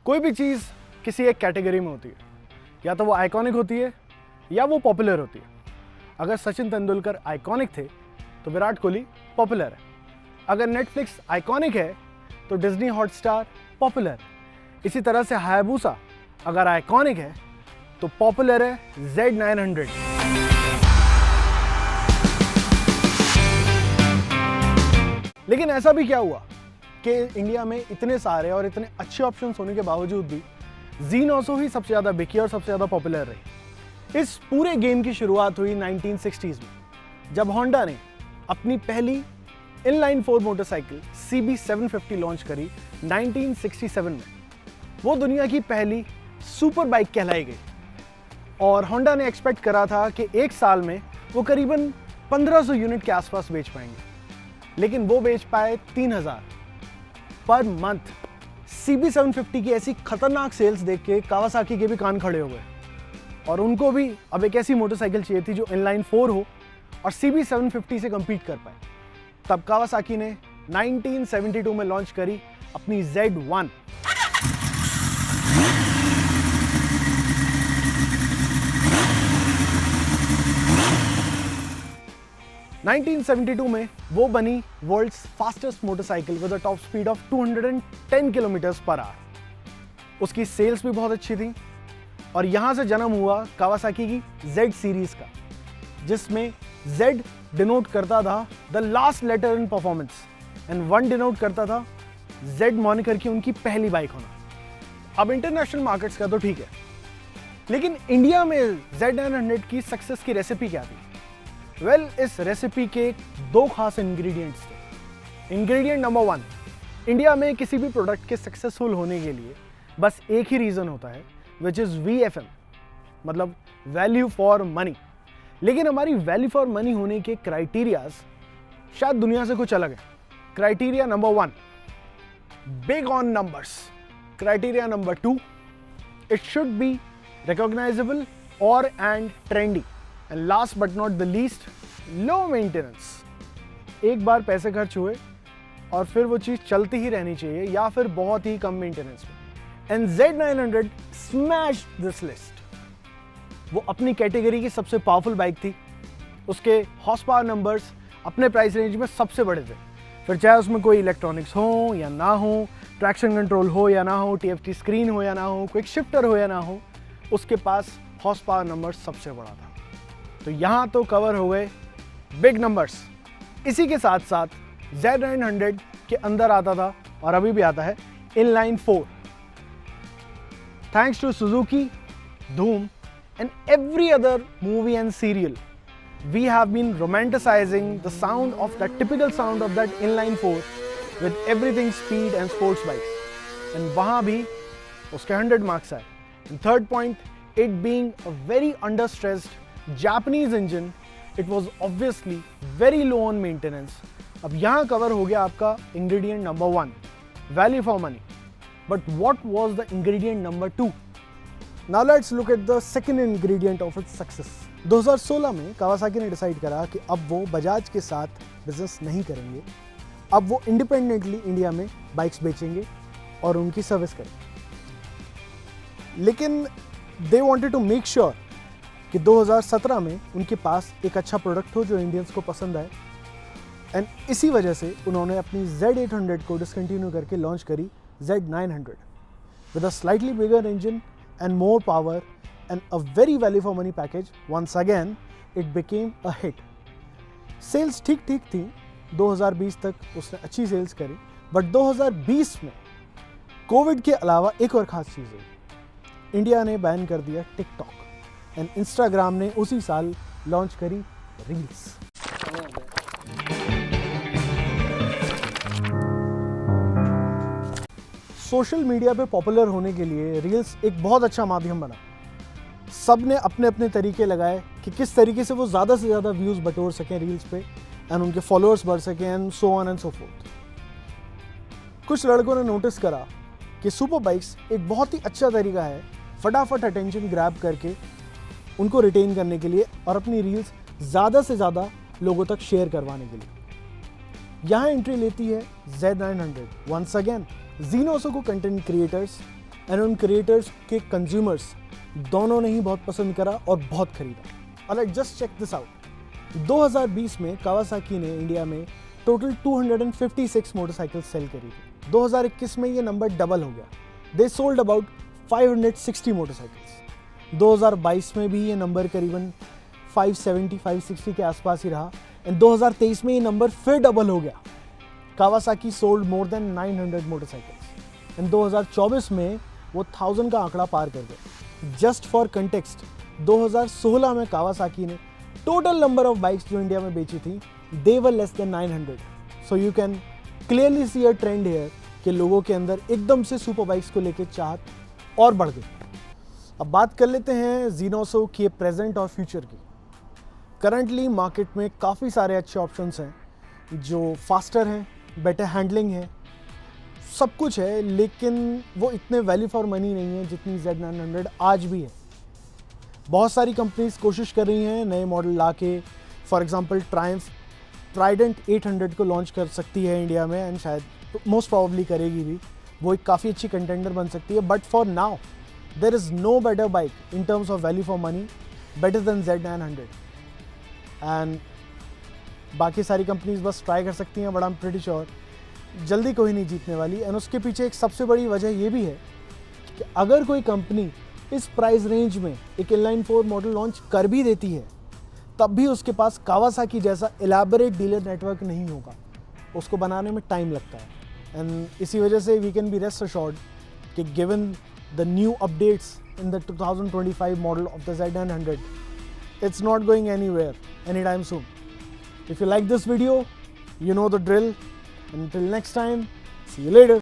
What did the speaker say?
कोई भी चीज़ किसी एक कैटेगरी में होती है, या तो वो आइकॉनिक होती है या वो पॉपुलर होती है। अगर सचिन तेंदुलकर आइकॉनिक थे तो विराट कोहली पॉपुलर है। अगर नेटफ्लिक्स आइकॉनिक है तो डिज्नी हॉटस्टार पॉपुलर है। इसी तरह से हायाबुसा अगर आइकॉनिक है तो पॉपुलर है Z900। लेकिन ऐसा भी क्या हुआ कि इंडिया में इतने सारे और इतने अच्छे ऑप्शंस होने के बावजूद भी Z900 ही सबसे ज़्यादा बिकी और सबसे ज़्यादा पॉपुलर रही। इस पूरे गेम की शुरुआत हुई 1960s में, जब होंडा ने अपनी पहली इनलाइन 4 मोटरसाइकिल CB750 लॉन्च करी 1967 में। वो दुनिया की पहली सुपर बाइक कहलाई गई और होंडा ने एक्सपेक्ट करा था कि एक साल में वो करीबन 1500 यूनिट के आसपास बेच पाएंगे, लेकिन वो बेच पाए 3000 पर मंथ। CB750 की ऐसी खतरनाक सेल्स देख के कावासाकी के भी कान खड़े हो गए और उनको भी अब एक ऐसी मोटरसाइकिल चाहिए थी जो इनलाइन 4 हो और CB750 से कम्पीट कर पाए। तब कावासाकी ने 1972 में लॉन्च करी अपनी Z1। में वो बनी world's fastest motorcycle with a top speed of 210 kilometres per hour. उसकी सेल्स भी बहुत अच्छी थी और यहां से जन्म हुआ कावासाकी की Z सीरीज का, जिसमें Z डिनोट करता था the last letter in performance and 1 denote करता था Z मॉनिकर की उनकी पहली बाइक होना। अब इंटरनेशनल मार्केट्स का तो ठीक है, लेकिन इंडिया में Z900 की सक्सेस की रेसिपी क्या थी? वेल, इस रेसिपी के 2 खास इंग्रेडिएंट्स थे। इंग्रेडिएंट नंबर 1, इंडिया में किसी भी प्रोडक्ट के सक्सेसफुल होने के लिए बस एक ही रीज़न होता है, विच इज़ VFM, मतलब वैल्यू फॉर मनी। लेकिन हमारी वैल्यू फॉर मनी होने के क्राइटेरियाज शायद दुनिया से कुछ अलग है। Criteria number 1, big on numbers. Criteria number 2, it should be recognisable और and trendy. And last but not the least, low maintenance. एक बार पैसे खर्च हुए और फिर वो चीज़ चलती ही रहनी चाहिए या फिर बहुत ही कम मेंटेनेंस में। And Z900 smashed this list. वो अपनी कैटेगरी की सबसे पावरफुल बाइक थी। उसके हॉर्स पावर नंबर्स अपने प्राइस रेंज में सबसे बड़े थे, फिर चाहे उसमें कोई इलेक्ट्रॉनिक्स हो या ना हो, ट्रैक्शन कंट्रोल हो या ना हो, TFT स्क्रीन हो या ना हो, क्विक शिफ्टर हो या ना हो, उसके पास हॉर्स पावर नंबर सबसे बड़ा था। तो यहाँ तो कवर हो गए बिग नंबर्स। इसी के साथ साथ Z900 के अंदर आता था और अभी भी आता है इनलाइन 4। थैंक्स टू सुजुकी, धूम and every other movie and serial, we have been romanticizing the sound of that typical sound of that inline 4 with everything speed and sports bikes, and वहाँ भी उसके 100 marks आए। And third point, it being a very understressed Japanese engine, it was obviously very low on maintenance। अब यहाँ cover हो गया आपका ingredient number 1, value for money। But what was the ingredient number 2? Now let's look at the second ingredient of its success। 2016 में Kawasaki ने decide करा कि अब वो बजाज के साथ बिजनेस नहीं करेंगे, अब वो इंडिपेंडेंटली इंडिया में बाइक्स बेचेंगे और उनकी सर्विस करेंगे। लेकिन they wanted to make sure कि 2017 में उनके पास एक अच्छा प्रोडक्ट हो जो इंडियंस को पसंद आए, एंड इसी वजह से उन्होंने अपनी Z800 को डिसकंटिन्यू करके लॉन्च करी Z900 with a slightly bigger engine and more power and a very value for money package. Once again it became a hit। Sales ठीक ठीक थी, 2020 तक उसने अच्छी सेल्स करी, बट 2020 में कोविड के अलावा एक और खास चीज़ है। इंडिया ने बैन कर दिया टिकटॉक एंड इंस्टाग्राम ने उसी साल लॉन्च करी रील्स। सोशल मीडिया पे पॉपुलर होने के लिए रील्स एक बहुत अच्छा माध्यम बना। सब ने अपने अपने तरीके लगाए कि किस तरीके से वो ज़्यादा से ज़्यादा व्यूज़ बटोर सकें रील्स पे एंड उनके फॉलोअर्स बढ़ सकें and so on and so fourth. कुछ लड़कों ने नोटिस करा कि सुपर बाइक्स एक बहुत ही अच्छा तरीका है फटाफट अटेंशन ग्रैब करके उनको रिटेन करने के लिए और अपनी रील्स ज़्यादा से ज़्यादा लोगों तक शेयर करवाने के लिए। यहाँ एंट्री लेती है Z900। वंस अगेन Z900 को कंटेंट क्रिएटर्स एंड उन क्रिएटर्स के कंज्यूमर्स दोनों ने ही बहुत पसंद करा और बहुत खरीदा। और जस्ट चेक दिस आउट, 2020 में कावासाकी ने इंडिया में टोटल 256 मोटरसाइकिल सेल करी थी। 2021 में ये नंबर डबल हो गया, दे सोल्ड अबाउट 560 मोटरसाइकिल्स। 2022 में भी ये नंबर करीबन 570-560 के आसपास ही रहा एंड 2023 में ये नंबर फिर डबल हो गया। Kawasaki sold more than 900 motorcycles and 2024 में वो 1000 का आंकड़ा पार कर गए। जस्ट फॉर कंटेक्स्ट, 2016 में कावासाकी ने टोटल नंबर ऑफ बाइक्स जो इंडिया में बेची थी, they were less than 900। So you can clearly see a trend here कि लोगों के अंदर एकदम से सुपर बाइक्स को लेकर चाहत और बढ़ गई। अब बात कर लेते हैं ज़ीनोसो के प्रेजेंट और फ्यूचर की। करंटली मार्केट में काफ़ी सारे अच्छे ऑप्शंस हैं जो फास्टर हैं, बेटर हैंडलिंग है, सब कुछ है, लेकिन वो इतने वैल्यू फॉर मनी नहीं है जितनी Z900 आज भी है। बहुत सारी कंपनीज कोशिश कर रही हैं नए मॉडल ला के, फॉर एग्जांपल ट्राइडेंट 800 को लॉन्च कर सकती है इंडिया में एंड शायद मोस्ट प्रोबेबली करेगी भी, वो एक काफ़ी अच्छी कंटेंडर बन सकती है। But for now there is no better bike in terms of value for money better than Z900 and बाकी सारी कंपनीज बस ट्राई कर सकती हैं, but I am pretty sure जल्दी कोई नहीं जीतने वाली। एंड उसके पीछे एक सबसे बड़ी वजह ये भी है कि अगर कोई कंपनी इस प्राइस रेंज में एक इनलाइन 4 मॉडल लॉन्च कर भी देती है, तब भी उसके पास कावासाकी जैसा एलैबोरेट डीलर नेटवर्क नहीं होगा, उसको बनाने में टाइम लगता है। एंड इसी वजह से we can be rest assured कि given the new updates in the 2025 model of the Z900, it's not going anywhere anytime soon. If you like this video, you know the drill. Until next time, see you later.